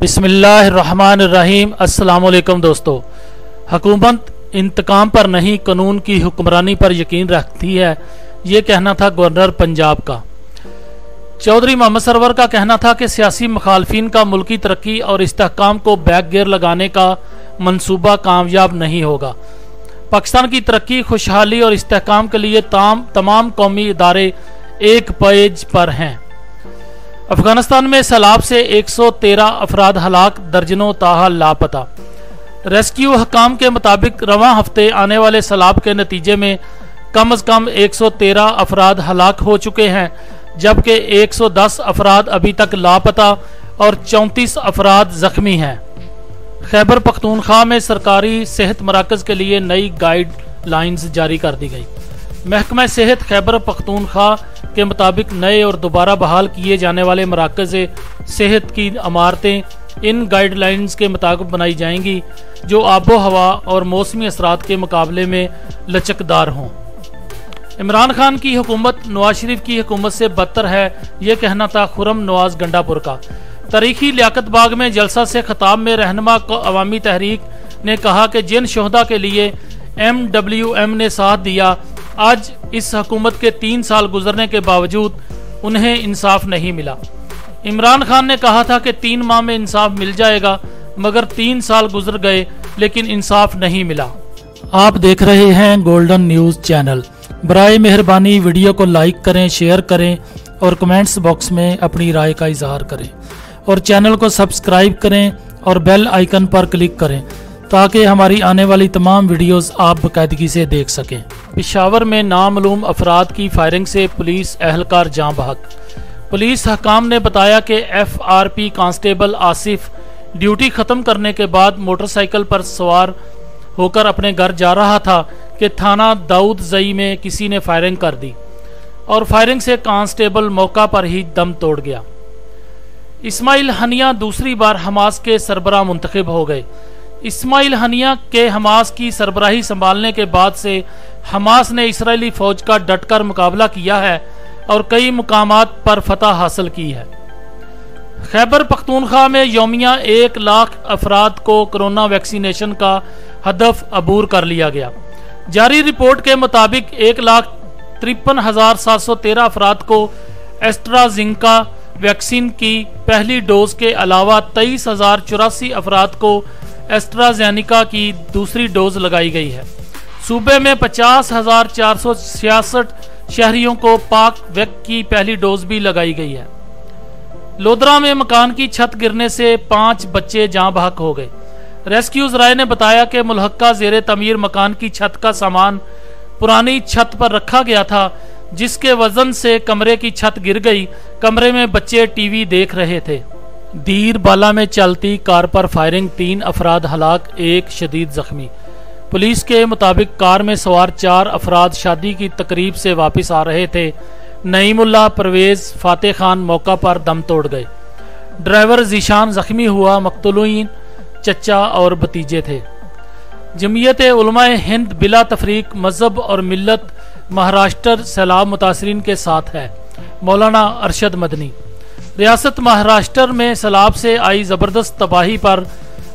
बिस्मिल्लाहिर्रहमानिर्रहीम। अस्सलाम वालेकुम दोस्तों। हुकूमत इंतकाम पर नहीं कानून की हुक्मरानी पर यकीन रखती है, ये कहना था गवर्नर पंजाब का। चौधरी मोहम्मद सरवर का कहना था कि सियासी मुखालफिन का मुल्की तरक्की और इस्तेहकाम को बैक गियर लगाने का मंसूबा कामयाब नहीं होगा। पाकिस्तान की तरक्की, खुशहाली और इस्तेहकाम के लिए तमाम कौमी इदारे एक पेज पर हैं। अफगानिस्तान में सैलाब से 113 अफराद हलाक, दर्जनों ताहाल लापता। रेस्क्यू हकाम के मुताबिक रवां हफ्ते आने वाले सैलाब के नतीजे में कम अज कम 113 अफराद हलाक हो चुके हैं, जबकि 110 अफराद अभी तक लापता और 34 अफराद जख्मी हैं। खैबर पख्तूनख्वा में सरकारी सेहत मराकज के लिए नई गाइडलाइंस जारी कर दी गई। महकमा सेहत खैबर पख्तूनख्वा के मुताबिक नए और दोबारा बहाल किए जाने वाले मराकज सेहत की इमारतें इन गाइडलाइंस के मुताबिक बनाई जाएंगी जो आबो हवा और मौसमी असरात के मुकाबले में लचकदार हों। इमरान खान की हुकूमत नवाज शरीफ की हुकूमत से बदतर है, ये कहना था खुर्रम नवाज गंडापुर का। तारीखी लियाकत बाग में जलसा से खिताब में रहनुमा अवामी तहरीक ने कहा कि जिन शोहदा के लिए MWM ने साथ दिया, आज इस हुकूमत के 3 साल गुजरने के बावजूद उन्हें इंसाफ नहीं मिला। इमरान खान ने कहा था कि 3 माह में इंसाफ मिल जाएगा, मगर 3 साल गुजर गए लेकिन इंसाफ नहीं मिला। आप देख रहे हैं गोल्डन न्यूज़ चैनल। बराए मेहरबानी वीडियो को लाइक करें, शेयर करें और कमेंट्स बॉक्स में अपनी राय का इजहार करें और चैनल को सब्सक्राइब करें और बेल आइकन पर क्लिक करें ताकि हमारी आने वाली तमाम वीडियोस आप बाकायदगी से देख सकें। पेशावर में नामालूम अफराद की फायरिंग से पुलिस एहलकार जाँ बहक। पुलिस हकाम ने बताया कि FRP कांस्टेबल आसिफ ड्यूटी ख़त्म करने के बाद मोटरसाइकिल पर सवार होकर अपने घर जा रहा था कि थाना दाऊद जई में किसी ने फायरिंग कर दी और फायरिंग से कांस्टेबल मौका पर ही दम तोड़ गया। इस्माइल हनिया दूसरी बार हमास के सरबराह मुंतखब हो गए। इस्माइल हनिया के हमास की सरबराही संभालने के बाद से हमास ने इसराइली फौज का डटकर मुकाबला किया है और कई मुकामात पर फतह हासिल की है। खैबर पख्तूनख्वा में यौमिया 1 लाख अफराद को कोरोना वैक्सीनेशन का हदफ अबूर कर लिया गया। जारी रिपोर्ट के मुताबिक 1,53,713 अफराद को एस्ट्राजेनेका वैक्सीन की पहली डोज के अलावा 23,084 अफराद को एस्ट्राजेनेका की दूसरी डोज लगाई गई है। सूबे में 50,466 शहरियों को पाक वैक की पहली डोज भी लगाई गई है। लोधरा में मकान की छत गिरने से 5 बच्चे जाँ बहक हो गए। रेस्क्यू ज़राए ने बताया कि मुल्हक्का ज़ेरे तमीर मकान की छत का सामान पुरानी छत पर रखा गया था, जिसके वजन से कमरे की छत गिर गई। कमरे में बच्चे टीवी देख रहे थे। दीर बाला में चलती कार पर फायरिंग, 3 अफराद हलाक, 1 शदीद जख्मी। पुलिस के मुताबिक कार में सवार 4 अफराद शादी की तकरीब से वापस आ रहे थे। नईमुल्ला, परवेज, फातेह खान मौका पर दम तोड़ गए। ड्राइवर जीशान जख्मी हुआ। मकतूलीन चचा और भतीजे थे। जमीयत उलमाए हिंद बिला तफरीक मजहब और मिल्लत महाराष्ट्र सैलाब मुतासरीन के साथ है। मौलाना अरशद मदनी। रियासत महाराष्ट्र में सैलाब से आई ज़बरदस्त तबाही पर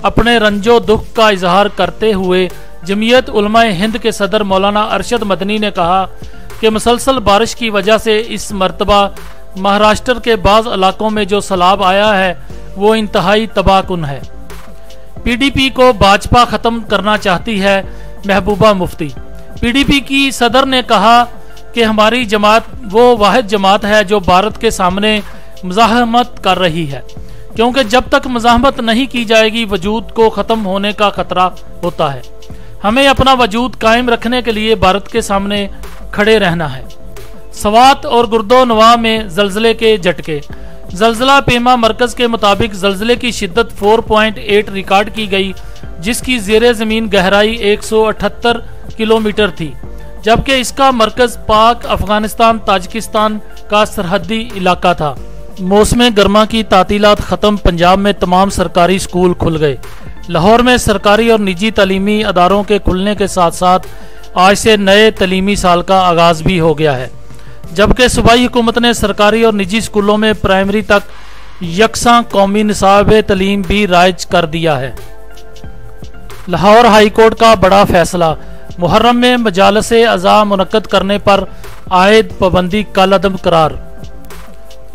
अपने रंजो दुख का इजहार करते हुए जमीयत उलमाए हिंद के सदर मौलाना अरशद मदनी ने कहा कि मुसलसल बारिश की वजह से इस मरतबा महाराष्ट्र के बाज़ इलाकों में जो सैलाब आया है वो इंतहाई तबाहकुन है। PDP को भाजपा ख़त्म करना चाहती है। महबूबा मुफ्ती। PDP की सदर ने कहा कि हमारी जमात वो वाहिद जमात है जो भारत के सामने मज़ाहमत कर रही है, क्योंकि जब तक मज़ाहमत नहीं की जाएगी वजूद को ख़त्म होने का खतरा होता है। हमें अपना वजूद कायम रखने के लिए भारत के सामने खड़े रहना है। सवात और गुर्दोनवा में जल्जले के झटके। जल्जला पेमा मरकज के मुताबिक जल्जले की शिद्दत 4.8 रिकॉर्ड की गई, जिसकी ज़ेरे ज़मीन गहराई 178 किलोमीटर थी, जबकि इसका मरकज पाक अफगानिस्तान ताजिकिस्तान का सरहदी इलाका था। मौसम गर्मा की तातीलात ख़त्म। पंजाब में तमाम सरकारी स्कूल खुल गए। लाहौर में सरकारी और निजी तालीमी अदारों के खुलने के साथ साथ आज से नए तालीमी साल का आगाज़ भी हो गया है, जबकि सूबाई हुकूमत ने सरकारी और निजी स्कूलों में प्राइमरी तक यकसा कौमी निसाब तलीम भी राइज कर दिया है। लाहौर हाई कोर्ट का बड़ा फैसला, मुहर्रम में मजालस अज़ा मुनक्कद करने पर आयद पाबंदी कलअदम करार।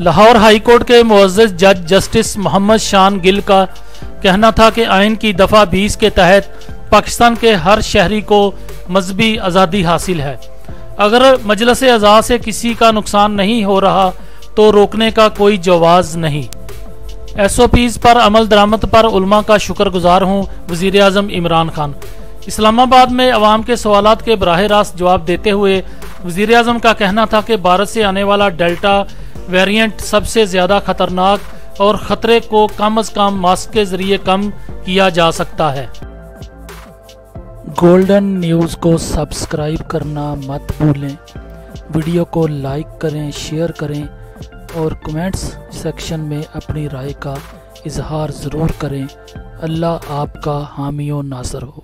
लाहौर हाई कोर्ट के मुअज़्ज़ज़ जज जस्टिस मोहम्मद शान गिल का कहना था कि आइन की दफ़ा 20 के तहत पाकिस्तान के हर शहरी को मजहबी आज़ादी हासिल है। अगर मजलिस अज़ा से किसी का नुकसान नहीं हो रहा तो रोकने का कोई जवाज़ नहीं। SOPs पर अमल दरामद पर उलमा का शुक्रगुजार हूँ, वज़ीर आज़म इमरान खान। इस्लामाबाद में अवाम के सवालात के बराह रास्त जवाब देते हुए वज़ीर आज़म का कहना था कि भारत से आने वाला डेल्टा वेरिएंट सबसे ज़्यादा खतरनाक और ख़तरे को कम अज़ कम मास्क के ज़रिए कम किया जा सकता है। गोल्डन न्यूज़ को सब्सक्राइब करना मत भूलें, वीडियो को लाइक करें, शेयर करें और कमेंट्स सेक्शन में अपनी राय का इजहार ज़रूर करें। अल्लाह आपका हामी व नासर हो।